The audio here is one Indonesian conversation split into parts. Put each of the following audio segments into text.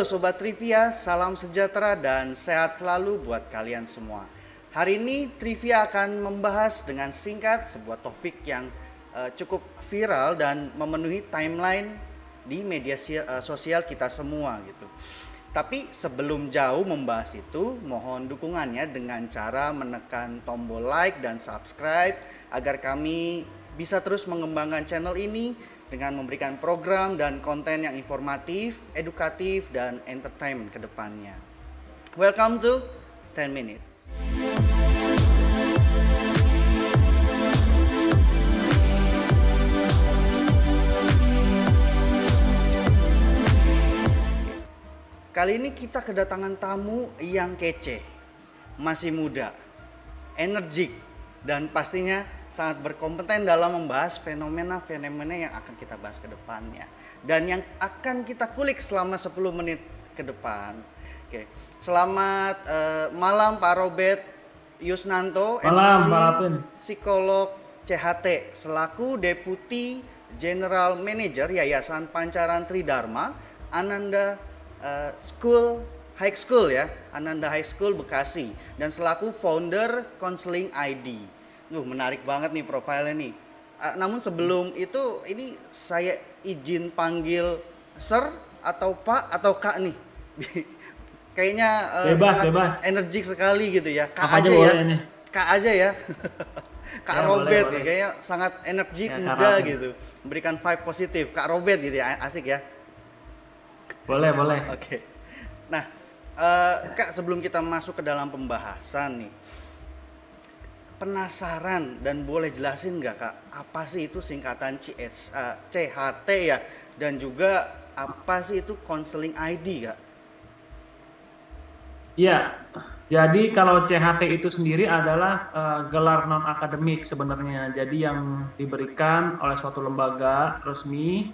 Halo Sobat Trivia, salam sejahtera dan sehat selalu buat kalian semua. Hari ini Trivia akan membahas dengan singkat sebuah topik yang cukup viral dan memenuhi timeline di media sosial kita semua gitu. Tapi sebelum jauh membahas itu, mohon dukungannya dengan cara menekan tombol like dan subscribe agar kami bisa terus mengembangkan channel ini dengan memberikan program dan konten yang informatif, edukatif, dan entertainment ke depannya. Welcome to 10 Minutes. Kali ini kita kedatangan tamu yang kece, masih muda, energik, dan pastinya sangat berkompeten dalam membahas fenomena-fenomena yang akan kita bahas ke depannya dan yang akan kita kulik selama 10 menit ke depan. Oke. Selamat malam Pak Robert Yusnanto, Malam, MC, Pak Alvin. psikolog CHT selaku Deputi General Manager Yayasan Pancaran Tridharma Ananda High School ya, Ananda High School Bekasi, dan selaku founder Counseling ID. Menarik banget nih profilnya nih. Namun sebelum itu, ini saya izin panggil Sir atau Pak atau Kak nih. Kayaknya sangat Bebas. energik sekali gitu ya. Kak Apa aja aja ya. boleh ini. Kak aja ya. Kak Ya, Robert boleh. ya, kayaknya sangat energik, Ya, Kak muda Robert. gitu. Memberikan vibe positif. Kak Robert gitu ya, asik ya. Boleh. Oke. Nah, Kak, sebelum kita masuk ke dalam pembahasan nih, penasaran dan boleh jelasin nggak Kak, apa sih itu singkatan CHT ya, dan juga apa sih itu Counseling ID Kak? Iya, jadi kalau CHT itu sendiri adalah gelar non-akademik sebenarnya. Jadi yang diberikan oleh suatu lembaga resmi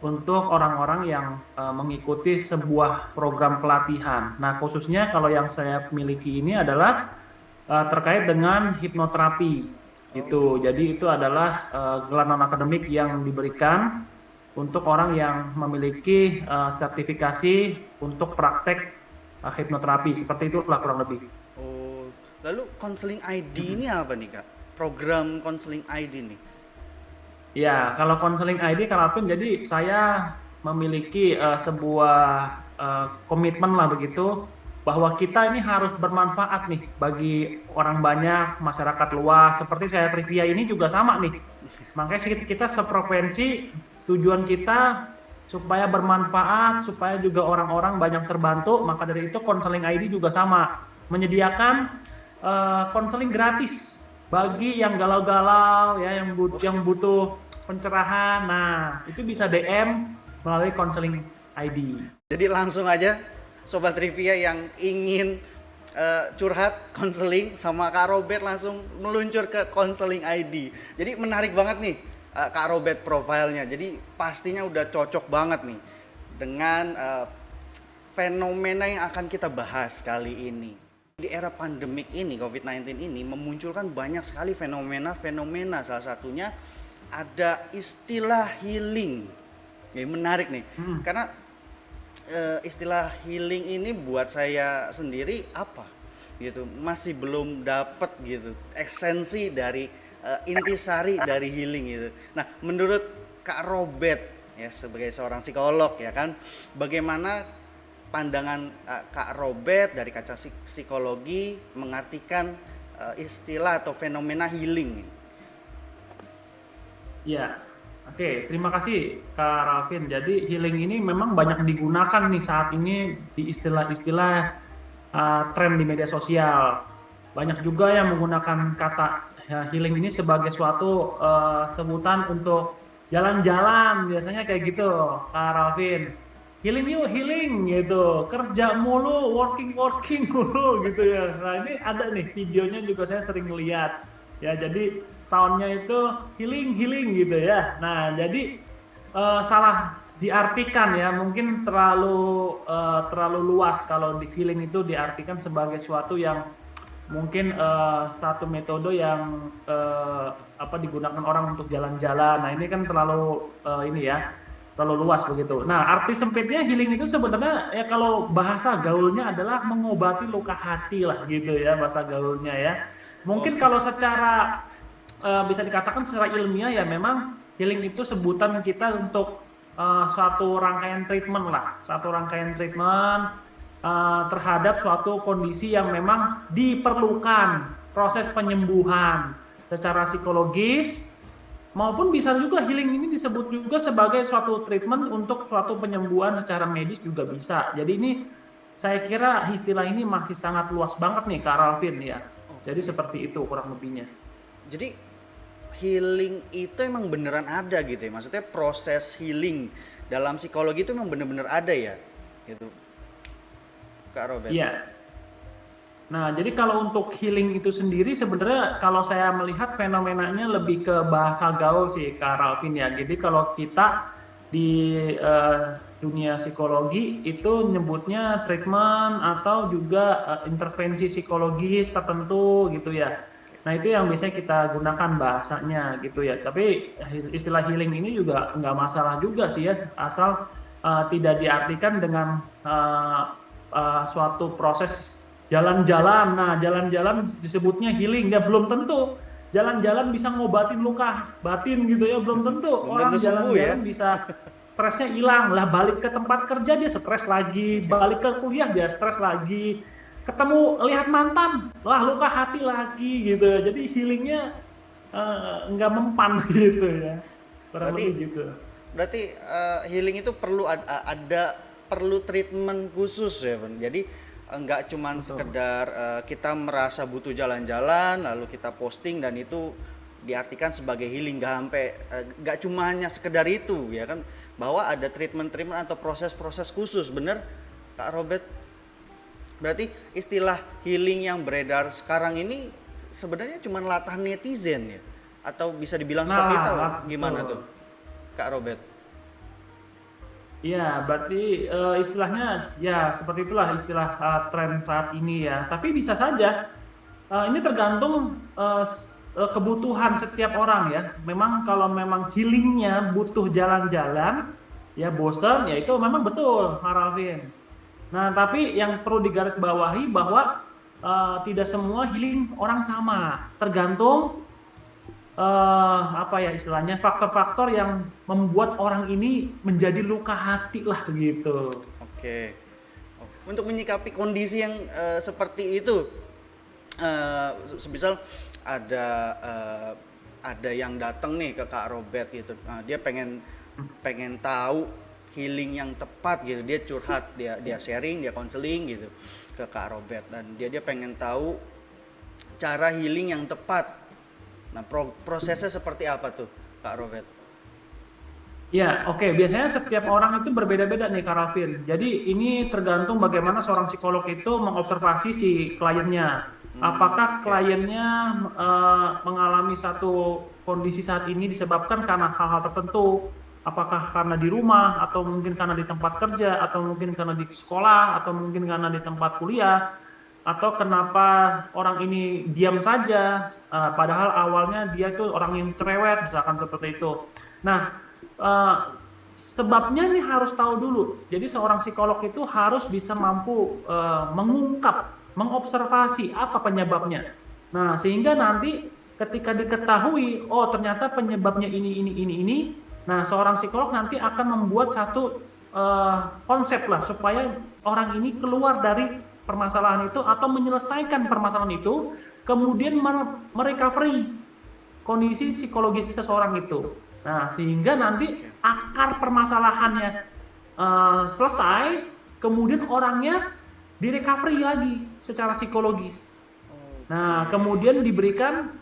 untuk orang-orang yang mengikuti sebuah program pelatihan. Nah, khususnya kalau yang saya miliki ini adalah terkait dengan hipnoterapi gitu. Jadi itu adalah gelar non-akademik yang diberikan untuk orang yang memiliki sertifikasi untuk praktek hipnoterapi. Seperti itulah kurang lebih. Oh, lalu Counseling ID ini apa nih Kak? Program Counseling ID nih? Ya, kalau counseling ID Kalapin, jadi saya memiliki sebuah komitmen lah begitu, bahwa kita ini harus bermanfaat nih bagi orang banyak, masyarakat luas. Seperti saya Trivia ini juga sama nih. Makanya kita sefrekuensi, tujuan kita supaya bermanfaat, supaya juga orang-orang banyak terbantu. Maka dari itu counseling ID juga sama, menyediakan konseling gratis bagi yang galau-galau ya, yang butuh pencerahan. Nah, itu bisa DM melalui counseling ID. Jadi langsung aja Sobat Trivia yang ingin curhat konseling sama Kak Robert langsung meluncur ke Counseling ID. Jadi menarik banget nih Kak Robert profilnya. Jadi pastinya udah cocok banget nih dengan fenomena yang akan kita bahas kali ini. Di era pandemik ini, COVID-19 ini memunculkan banyak sekali fenomena-fenomena. Salah satunya ada istilah healing. Jadi menarik nih, karena istilah healing ini buat saya sendiri apa gitu, masih belum dapat gitu esensi dari intisari dari healing gitu. Nah, menurut Kak Robert ya sebagai seorang psikolog ya kan, bagaimana pandangan Kak Robert dari kaca psikologi mengartikan istilah atau fenomena healing? Ya, oke. Terima kasih Kak Ralvin. Jadi healing ini memang banyak digunakan nih saat ini di istilah-istilah tren di media sosial. Banyak juga yang menggunakan kata healing ini sebagai suatu sebutan untuk jalan-jalan, biasanya kayak gitu, Kak Ralvin. Healing yuk, healing gitu. Kerja mulu, working mulu gitu ya. Nah, ini ada nih videonya juga saya sering lihat. Ya, jadi soundnya itu healing gitu ya. Nah, jadi salah diartikan ya, mungkin terlalu luas kalau di healing itu diartikan sebagai suatu yang mungkin satu metode yang digunakan orang untuk jalan-jalan. Nah, ini kan terlalu ini ya, terlalu luas begitu. Nah, arti sempitnya healing itu sebenarnya ya kalau bahasa gaulnya adalah mengobati luka hati lah gitu ya bahasa gaulnya ya. Oh, Mungkin kalau secara bisa dikatakan secara ilmiah ya memang healing itu sebutan kita untuk suatu rangkaian treatment lah, satu rangkaian treatment terhadap suatu kondisi yang memang diperlukan proses penyembuhan secara psikologis maupun bisa juga healing ini disebut juga sebagai suatu treatment untuk suatu penyembuhan secara medis juga bisa. Jadi ini saya kira istilah ini masih sangat luas banget nih Kak Ralvin ya. Jadi oke. seperti itu kurang lebihnya. Jadi healing itu emang beneran ada gitu ya. Maksudnya proses healing dalam psikologi itu emang bener-bener ada ya. Gitu, Kak Robert. Iya. Nah, jadi kalau untuk healing itu sendiri sebenarnya kalau saya melihat fenomenanya lebih ke bahasa gaul sih Kak Ralvin ya. Jadi kalau kita di dunia psikologi itu nyebutnya treatment atau juga intervensi psikologis tertentu gitu ya. Nah, itu yang biasanya kita gunakan bahasanya gitu ya. Tapi istilah healing ini juga nggak masalah juga sih ya, asal tidak diartikan dengan suatu proses jalan-jalan. Nah, jalan-jalan disebutnya healing ya belum tentu. Jalan-jalan bisa ngobatin luka batin gitu ya, belum tentu. Belum tentu Orang sembuh ya. jalan-jalan bisa stresnya hilang. Lah balik ke tempat kerja dia stres lagi, balik ke kuliah dia stres lagi. Ketemu lihat mantan, lah luka hati lagi gitu. Jadi healingnya nggak mempan gitu ya. Kurang Berarti lebih gitu. berarti healing itu perlu ada perlu treatment khusus ya, Bang. Jadi nggak cuman Betul. sekedar kita merasa butuh jalan-jalan lalu kita posting dan itu diartikan sebagai healing, nggak sampai nggak cuma hanya sekedar itu ya kan, bahwa ada treatment-treatment atau proses-proses khusus, bener Kak Robert? Berarti istilah healing yang beredar sekarang ini sebenarnya cuma latah netizen ya? Atau bisa dibilang seperti itu? Gimana Betul. tuh, Kak Robert? Iya, berarti istilahnya ya seperti itulah istilah tren saat ini ya. Tapi bisa saja ini tergantung kebutuhan setiap orang ya. Memang kalau memang healingnya butuh jalan-jalan, ya bosan, ya itu memang betul, Kak Ralvin. Nah, tapi yang perlu digarisbawahi bahwa tidak semua healing orang sama, tergantung apa ya istilahnya faktor-faktor yang membuat orang ini menjadi luka hati lah begitu. Oke. Untuk menyikapi kondisi yang seperti itu, semisal ada ada yang datang nih ke Kak Robert gitu. Nah, dia pengen pengen tahu healing yang tepat gitu. Dia curhat, dia sharing, dia konseling gitu ke Kak Robert dan dia pengen tahu cara healing yang tepat. Nah, prosesnya seperti apa tuh, Kak Robert? Ya, oke. Biasanya setiap orang itu berbeda-beda nih, Kak Rafin. Jadi ini tergantung bagaimana seorang psikolog itu mengobservasi si kliennya. Apakah Oke. kliennya mengalami satu kondisi saat ini disebabkan karena hal-hal tertentu? Apakah karena di rumah, atau mungkin karena di tempat kerja, atau mungkin karena di sekolah, atau mungkin karena di tempat kuliah? Atau kenapa orang ini diam saja, padahal awalnya dia itu orang yang cerewet, misalkan seperti itu. Nah, sebabnya nih harus tahu dulu. Jadi seorang psikolog itu harus bisa mampu mengungkap, mengobservasi apa penyebabnya. Nah, sehingga nanti ketika diketahui, oh ternyata penyebabnya ini. Nah, seorang psikolog nanti akan membuat satu konsep lah supaya orang ini keluar dari permasalahan itu atau menyelesaikan permasalahan itu, kemudian merecovery kondisi psikologis seseorang itu. Nah, sehingga nanti Oke. akar permasalahannya selesai, kemudian orangnya direcovery lagi secara psikologis. Nah, Oke. kemudian diberikan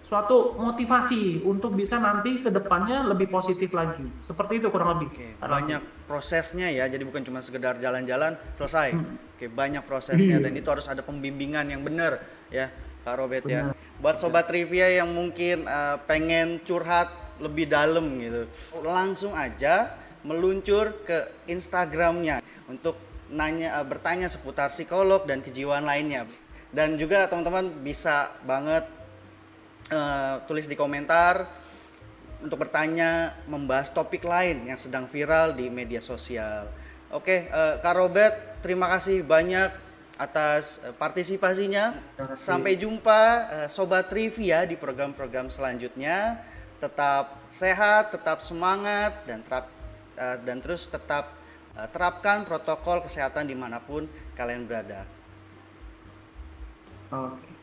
suatu motivasi untuk bisa nanti ke depannya lebih positif lagi. Seperti itu kurang lebih. Oke, banyak prosesnya ya, jadi bukan cuma sekedar jalan-jalan selesai. Oke, banyak prosesnya dan Iya, itu harus ada pembimbingan yang benar ya, Kak Robert ya. benar. Buat sobat trivia yang mungkin pengen curhat lebih dalam gitu, langsung aja meluncur ke Instagramnya untuk bertanya seputar psikolog dan kejiwaan lainnya. Dan juga teman-teman bisa banget tulis di komentar untuk bertanya, membahas topik lain yang sedang viral di media sosial. Oke, Kak Robert, terima kasih banyak atas partisipasinya. Terima kasih. Sampai jumpa Sobat Trivia di program-program selanjutnya. Tetap sehat, tetap semangat, dan terus tetap terapkan protokol kesehatan dimanapun kalian berada. Oke.